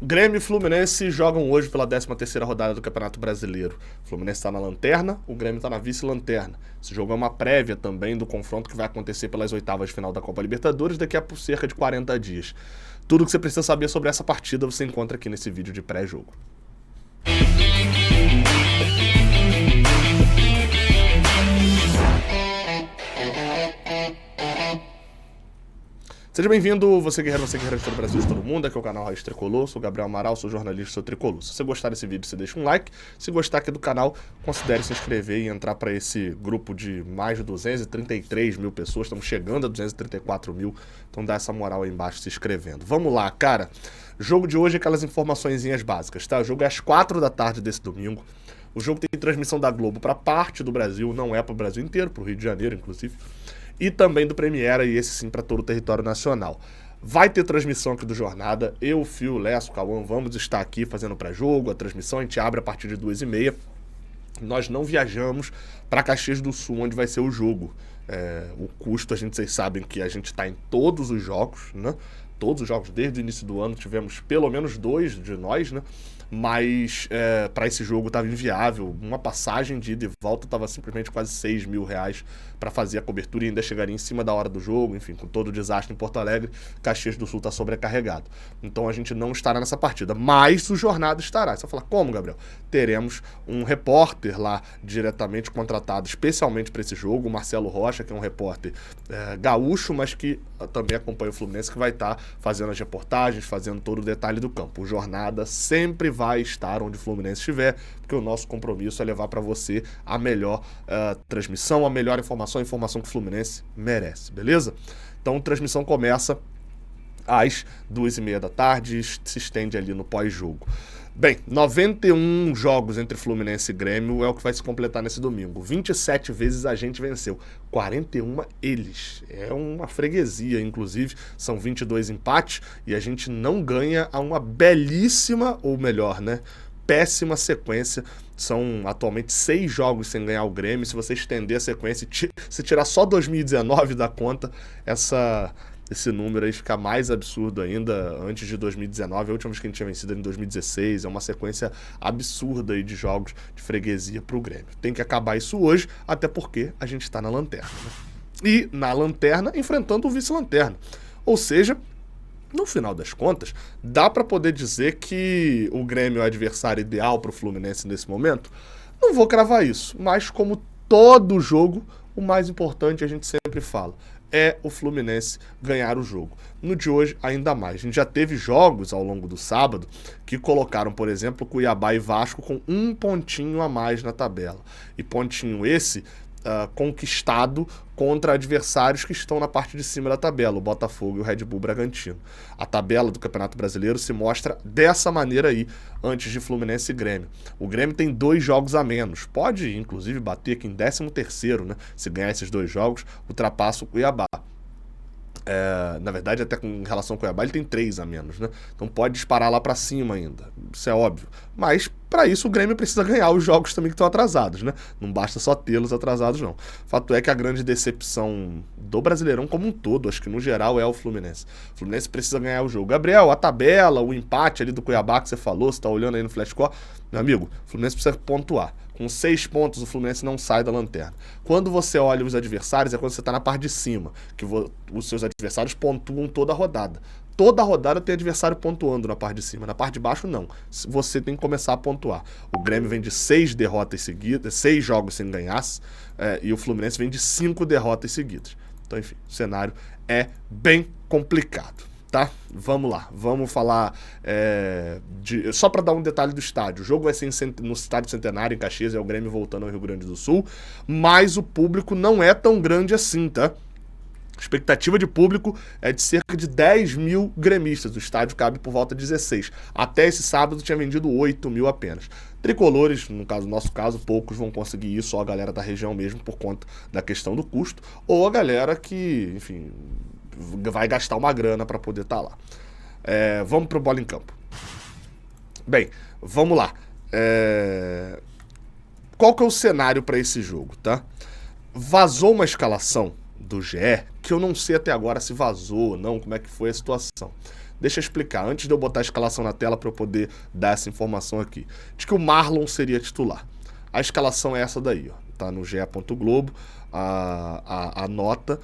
Grêmio e Fluminense jogam hoje pela 13ª rodada do Campeonato Brasileiro. O Fluminense está na lanterna, o Grêmio está na vice-lanterna. Esse jogo é uma prévia também do confronto que vai acontecer pelas oitavas de final da Copa Libertadores daqui a cerca de 40 dias. Tudo que você precisa saber sobre essa partida você encontra aqui nesse vídeo de pré-jogo. Seja bem-vindo, você guerreiro de todo o Brasil, de todo mundo, aqui é o canal Raiz Tricolor, sou Gabriel Amaral, sou jornalista, sou tricolor. Se você gostar desse vídeo, você deixa um like. Se gostar aqui do canal, considere se inscrever e entrar para esse grupo de mais de 233 mil pessoas, estamos chegando a 234 mil, então dá essa moral aí embaixo se inscrevendo. Vamos lá, cara, jogo de hoje é aquelas informaçõezinhas básicas, tá? O jogo é às 4 da tarde desse domingo, o jogo tem transmissão da Globo para parte do Brasil, não é para o Brasil inteiro, para o Rio de Janeiro, inclusive, e também do Premiere, e esse sim para todo o território nacional. Vai ter transmissão aqui do Jornada, eu, Fio, Lesso, Cauã, vamos estar aqui fazendo pré-jogo, a transmissão a gente abre a partir de 2h30. Nós não viajamos para Caxias do Sul, onde vai ser o jogo. O custo, vocês sabem que a gente está em todos os jogos, né? Todos os jogos, desde o início do ano, tivemos pelo menos 2 de nós, né? Mas para esse jogo estava inviável, uma passagem de ida e volta estava simplesmente quase R$6 mil para fazer a cobertura e ainda chegaria em cima da hora do jogo, enfim, com todo o desastre em Porto Alegre, Caxias do Sul está sobrecarregado. Então a gente não estará nessa partida, mas o Jornada estará. Você vai falar, como, Gabriel? Teremos um repórter lá diretamente contratado especialmente para esse jogo, o Marcelo Rocha, que é um repórter gaúcho, mas que também acompanha o Fluminense, que vai estar fazendo as reportagens, fazendo todo o detalhe do campo. O Jornada sempre vai estar onde o Fluminense estiver, porque o nosso compromisso é levar para você a melhor transmissão, a melhor informação, a informação que o Fluminense merece, beleza? Então a transmissão começa às 2h30 da tarde, se estende ali no pós-jogo. Bem, 91 jogos entre Fluminense e Grêmio é o que vai se completar nesse domingo. 27 vezes a gente venceu, 41 eles. É uma freguesia, inclusive, são 22 empates e a gente não ganha a uma belíssima, ou melhor, né, péssima sequência. São atualmente 6 jogos sem ganhar o Grêmio. Se você estender a sequência, se tirar só 2019 da conta, esse número aí fica mais absurdo ainda. Antes de 2019, a última vez que a gente tinha vencido era em 2016, é uma sequência absurda aí de jogos de freguesia pro Grêmio. Tem que acabar isso hoje, até porque a gente tá na lanterna, né? E na lanterna, enfrentando o vice-lanterna. Ou seja, no final das contas, dá para poder dizer que o Grêmio é o adversário ideal pro Fluminense nesse momento? Não vou cravar isso, mas como todo jogo, o mais importante a gente sempre fala é o Fluminense ganhar o jogo. No de hoje, ainda mais. A gente já teve jogos ao longo do sábado que colocaram, por exemplo, Cuiabá e Vasco com um pontinho a mais na tabela. E pontinho esse conquistado contra adversários que estão na parte de cima da tabela, o Botafogo e o Red Bull Bragantino. A tabela do Campeonato Brasileiro se mostra dessa maneira aí, antes de Fluminense e Grêmio. O Grêmio tem 2 jogos a menos, pode inclusive bater aqui em 13º, né? Se ganhar esses 2 jogos, ultrapassa o Cuiabá. Na verdade, até com relação ao Cuiabá, ele tem 3 a menos, né? Então pode disparar lá pra cima ainda, isso é óbvio. Mas, para isso, o Grêmio precisa ganhar os jogos também que estão atrasados, né? Não basta só tê-los atrasados, não. Fato é que a grande decepção do Brasileirão como um todo, acho que no geral, é o Fluminense. O Fluminense precisa ganhar o jogo. Gabriel, a tabela, o empate ali do Cuiabá que você falou, você tá olhando aí no Flashcore, meu amigo, o Fluminense precisa pontuar. Com 6 pontos, o Fluminense não sai da lanterna. Quando você olha os adversários, é quando você está na parte de cima, que os seus adversários pontuam toda a rodada. Toda a rodada tem adversário pontuando na parte de cima. Na parte de baixo, não. Você tem que começar a pontuar. O Grêmio vem de 6 derrotas seguidas, 6 jogos sem ganhar, e o Fluminense vem de 5 derrotas seguidas. Então, enfim, o cenário é bem complicado. Tá? Vamos lá, vamos falar só para dar um detalhe do estádio. O jogo vai ser no Estádio Centenário, em Caxias, é o Grêmio voltando ao Rio Grande do Sul, mas o público não é tão grande assim, tá? A expectativa de público é de cerca de 10 mil gremistas, o estádio cabe por volta de 16. Até esse sábado tinha vendido 8 mil apenas. Tricolores, no nosso caso, poucos vão conseguir isso, só a galera da região mesmo, por conta da questão do custo, ou a galera que, enfim, vai gastar uma grana para poder estar lá. Vamos pro Bola em Campo. Bem, vamos lá. Qual que é o cenário para esse jogo, tá? Vazou uma escalação do GE, que eu não sei até agora se vazou ou não, como é que foi a situação. Deixa eu explicar, antes de eu botar a escalação na tela para eu poder dar essa informação aqui. De que o Marlon seria titular. A escalação é essa daí, ó. Tá no GE. Globo, a nota,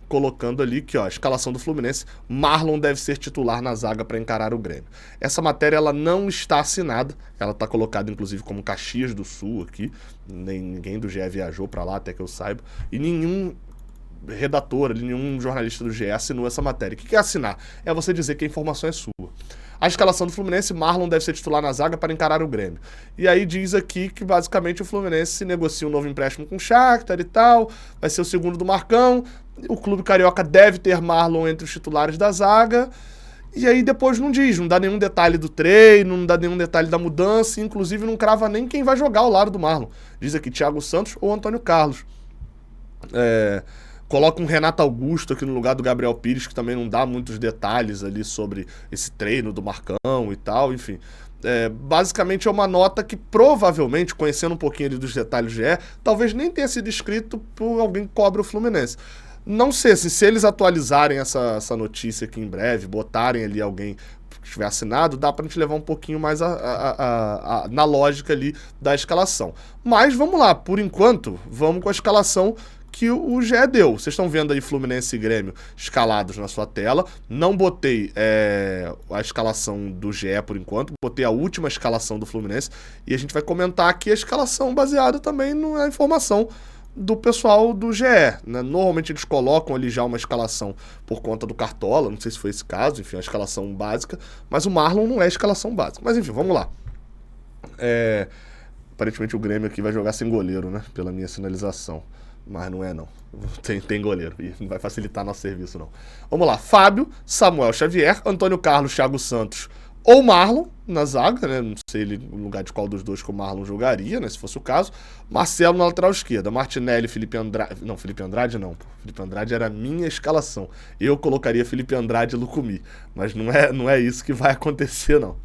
colocando ali que, ó, a escalação do Fluminense, Marlon deve ser titular na zaga para encarar o Grêmio. Essa matéria, ela não está assinada, ela está colocada, inclusive, como Caxias do Sul aqui, ninguém do GE viajou para lá, até que eu saiba, e nenhum redator, nenhum jornalista do GE assinou essa matéria. O que é assinar? É você dizer que a informação é sua. A escalação do Fluminense, Marlon deve ser titular na zaga para encarar o Grêmio. E aí diz aqui que basicamente o Fluminense negocia um novo empréstimo com o Shakhtar e tal, vai ser o segundo do Marcão, o clube carioca deve ter Marlon entre os titulares da zaga, e aí depois não diz, não dá nenhum detalhe do treino, não dá nenhum detalhe da mudança, inclusive não crava nem quem vai jogar ao lado do Marlon. Diz aqui Thiago Santos ou Antônio Carlos. Coloca um Renato Augusto aqui no lugar do Gabriel Pires, que também não dá muitos detalhes ali sobre esse treino do Marcão e tal, enfim. Basicamente é uma nota que provavelmente, conhecendo um pouquinho ali dos detalhes do GE, talvez nem tenha sido escrito por alguém que cobre o Fluminense. Não sei se eles atualizarem essa notícia aqui em breve, botarem ali alguém que tiver assinado, dá pra gente levar um pouquinho mais na lógica ali da escalação. Mas vamos lá, por enquanto, vamos com a escalação que o GE deu. Vocês estão vendo aí Fluminense e Grêmio escalados na sua tela. Não botei a escalação do GE por enquanto, botei a última escalação do Fluminense e a gente vai comentar aqui a escalação baseada também na informação do pessoal do GE, né? Normalmente eles colocam ali já uma escalação por conta do Cartola, não sei se foi esse caso, enfim, a escalação básica, mas o Marlon não é a escalação básica. Mas enfim, vamos lá. Aparentemente o Grêmio aqui vai jogar sem goleiro, né? Pela minha sinalização. Mas não é não. Tem goleiro e não vai facilitar nosso serviço não. Vamos lá. Fábio, Samuel Xavier, Antônio Carlos, Thiago Santos ou Marlon na zaga, né? Não sei no lugar de qual dos dois que o Marlon jogaria, né? Se fosse o caso. Marcelo na lateral esquerda. Martinelli, Felipe Andrade... Não, Felipe Andrade não. Felipe Andrade era a minha escalação. Eu colocaria Felipe Andrade e Lucumí. Mas não é isso que vai acontecer, não.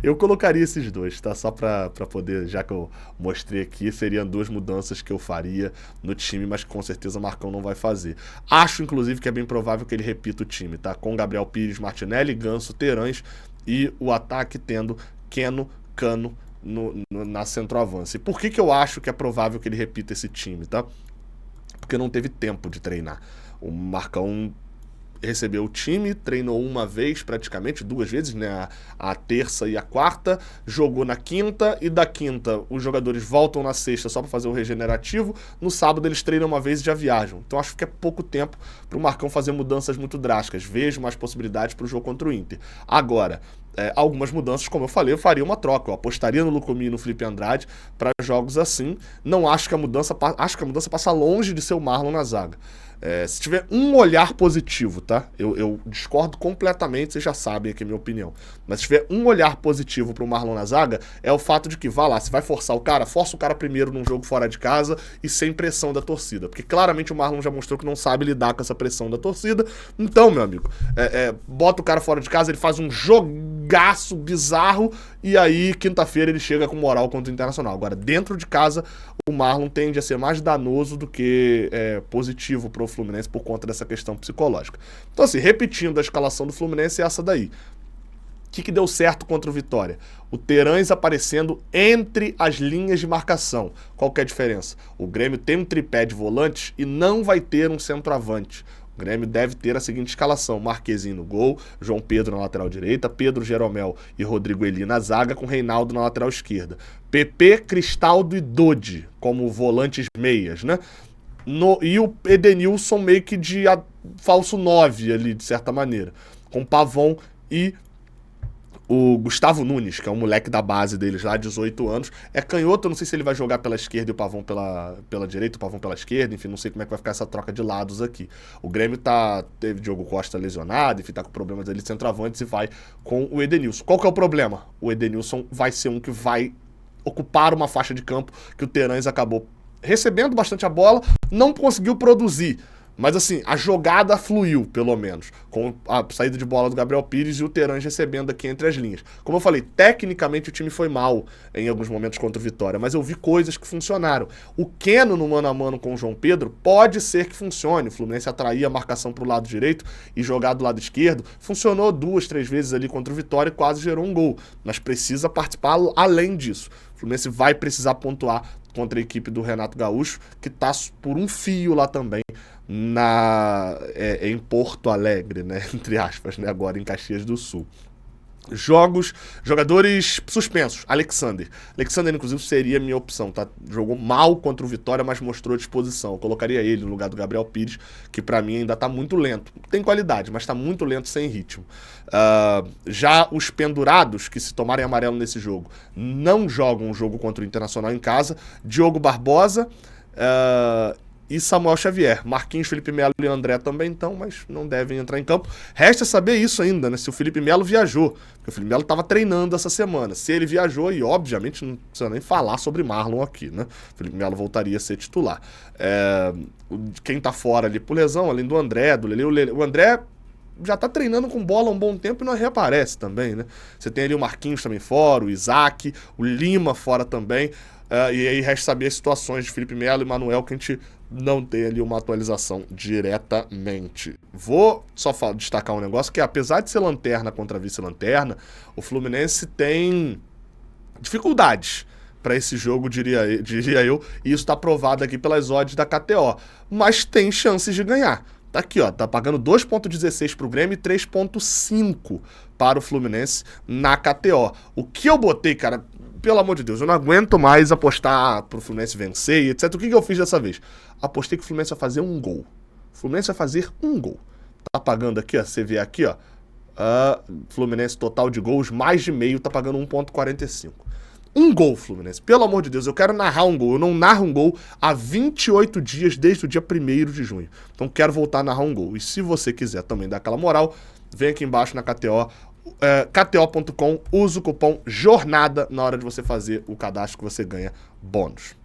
Eu colocaria esses dois, tá? Só pra poder, já que eu mostrei aqui, seriam duas mudanças que eu faria no time, mas que com certeza o Marcão não vai fazer. Acho, inclusive, que é bem provável que ele repita o time, tá? Com Gabriel Pires, Martinelli, Ganso, Terãs e o ataque tendo Keno, Cano na centroavance. E por que eu acho que é provável que ele repita esse time, tá? Porque não teve tempo de treinar. O Marcão recebeu o time, treinou uma vez praticamente, duas vezes, né? A terça e a quarta, jogou na quinta e da quinta os jogadores voltam na sexta só para fazer o regenerativo, no sábado eles treinam uma vez e já viajam. Então acho que é pouco tempo para o Marcão fazer mudanças muito drásticas. Vejo mais possibilidades para o jogo contra o Inter. Agora, algumas mudanças, como eu falei, eu faria uma troca. Eu apostaria no Lucumí e no Felipe Andrade para jogos assim. Não acho que a mudança passa longe de ser o Marlon na zaga. Se tiver um olhar positivo, tá? Eu discordo completamente, vocês já sabem aqui a minha opinião. Mas se tiver um olhar positivo pro Marlon na zaga, é o fato de que, vá lá, se vai forçar o cara, força o cara primeiro num jogo fora de casa e sem pressão da torcida. Porque claramente o Marlon já mostrou que não sabe lidar com essa pressão da torcida. Então, meu amigo, bota o cara fora de casa, ele faz um jogaço bizarro e aí, quinta-feira, ele chega com moral contra o Internacional. Agora, dentro de casa, o Marlon tende a ser mais danoso do que positivo pro Fluminense por conta dessa questão psicológica. Então assim, repetindo a escalação do Fluminense é essa daí. O que deu certo contra o Vitória? O Terãs aparecendo entre as linhas de marcação. Qual que é a diferença? O Grêmio tem um tripé de volantes e não vai ter um centroavante. O Grêmio deve ter a seguinte escalação: Marquezinho no gol, João Pedro na lateral direita, Pedro Jeromel e Rodrigo Eli na zaga, com Reinaldo na lateral esquerda. PP, Cristaldo e Dodi como volantes meias, né? E o Edenilson meio que de falso 9 ali, de certa maneira. Com Pavon e o Gustavo Nunes, que é um moleque da base deles lá, 18 anos. É canhoto, não sei se ele vai jogar pela esquerda e o Pavon pela direita, o Pavon pela esquerda, enfim, não sei como é que vai ficar essa troca de lados aqui. O Grêmio teve Diogo Costa lesionado, enfim, tá com problemas ali de centroavantes e vai com o Edenilson. Qual que é o problema? O Edenilson vai ser um que vai ocupar uma faixa de campo que o Terãs acabou recebendo bastante a bola, não conseguiu produzir. Mas assim, a jogada fluiu, pelo menos, com a saída de bola do Gabriel Pires e o Terãs recebendo aqui entre as linhas. Como eu falei, tecnicamente o time foi mal em alguns momentos contra o Vitória, mas eu vi coisas que funcionaram. O Keno no mano a mano com o João Pedro pode ser que funcione. O Fluminense atrair a marcação para o lado direito e jogar do lado esquerdo. Funcionou 2, 3 vezes ali contra o Vitória e quase gerou um gol. Mas precisa participar além disso. O Fluminense vai precisar pontuar contra a equipe do Renato Gaúcho, que está por um fio lá também em Porto Alegre, né? Entre aspas, né? Agora em Caxias do Sul. Jogadores suspensos. Alexander, inclusive, seria minha opção, tá? Jogou mal contra o Vitória, mas mostrou disposição. Eu colocaria ele no lugar do Gabriel Pires, que pra mim ainda tá muito lento. Tem qualidade, mas tá muito lento, sem ritmo. Já os pendurados, que se tomarem amarelo nesse jogo, não jogam o jogo contra o Internacional em casa. Diogo Barbosa e Samuel Xavier. Marquinhos, Felipe Melo e André também estão, mas não devem entrar em campo. Resta saber isso ainda, né? Se o Felipe Melo viajou. Porque o Felipe Melo estava treinando essa semana. Se ele viajou, e obviamente não precisa nem falar sobre Marlon aqui, né? O Felipe Melo voltaria a ser titular. Quem tá fora ali por lesão, além do André, do Lele, o André já tá treinando com bola há um bom tempo e não reaparece também, né? Você tem ali o Marquinhos também fora, o Isaac, o Lima fora também. E aí resta saber as situações de Felipe Melo e Manuel, que a gente não tem ali uma atualização diretamente. Vou só destacar um negócio, que apesar de ser lanterna contra vice-lanterna, o Fluminense tem dificuldades para esse jogo, diria eu, e isso está provado aqui pelas odds da KTO, mas tem chances de ganhar. Tá aqui, ó, tá pagando 2,16 pro Grêmio e 3,5 para o Fluminense na KTO. O que eu botei, cara, pelo amor de Deus, eu não aguento mais apostar pro Fluminense vencer e etc. O que eu fiz dessa vez? Apostei que o Fluminense vai fazer um gol. O Fluminense vai fazer um gol. Tá pagando aqui, ó, você vê aqui, ó, Fluminense total de gols, mais de meio, tá pagando 1,45. Um gol, Fluminense. Pelo amor de Deus, eu quero narrar um gol. Eu não narro um gol há 28 dias, desde o dia 1º de junho. Então quero voltar a narrar um gol. E se você quiser também dar aquela moral, vem aqui embaixo na KTO, kto.com, usa o cupom JORNADA na hora de você fazer o cadastro, que você ganha bônus.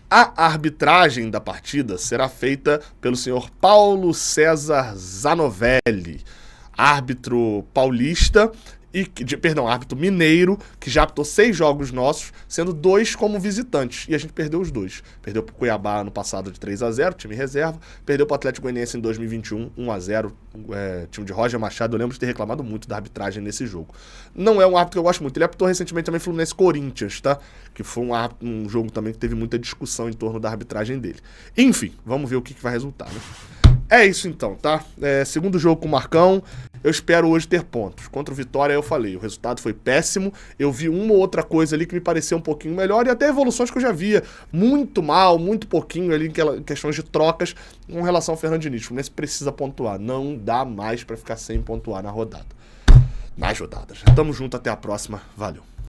A arbitragem da partida será feita pelo senhor Paulo César Zanovelli, árbitro paulista, árbitro mineiro, que já apitou 6 jogos nossos, sendo 2 como visitantes. E a gente perdeu os 2. Perdeu pro Cuiabá ano passado de 3-0, time reserva. Perdeu pro Atlético Goianiense em 2021, 1-0, time de Roger Machado. Eu lembro de ter reclamado muito da arbitragem nesse jogo. Não é um árbitro que eu gosto muito. Ele apitou recentemente também Fluminense Corinthians, tá? Que foi um jogo também que teve muita discussão em torno da arbitragem dele. Enfim, vamos ver o que vai resultar, né? É isso então, tá? Segundo jogo com o Marcão. Eu espero hoje ter pontos. Contra o Vitória, eu falei, o resultado foi péssimo. Eu vi uma ou outra coisa ali que me pareceu um pouquinho melhor, e até evoluções que eu já via muito mal, muito pouquinho ali em questões de trocas com relação ao Fernando Diniz. O Fluminense precisa pontuar. Não dá mais pra ficar sem pontuar nas rodadas. Tamo junto, até a próxima. Valeu.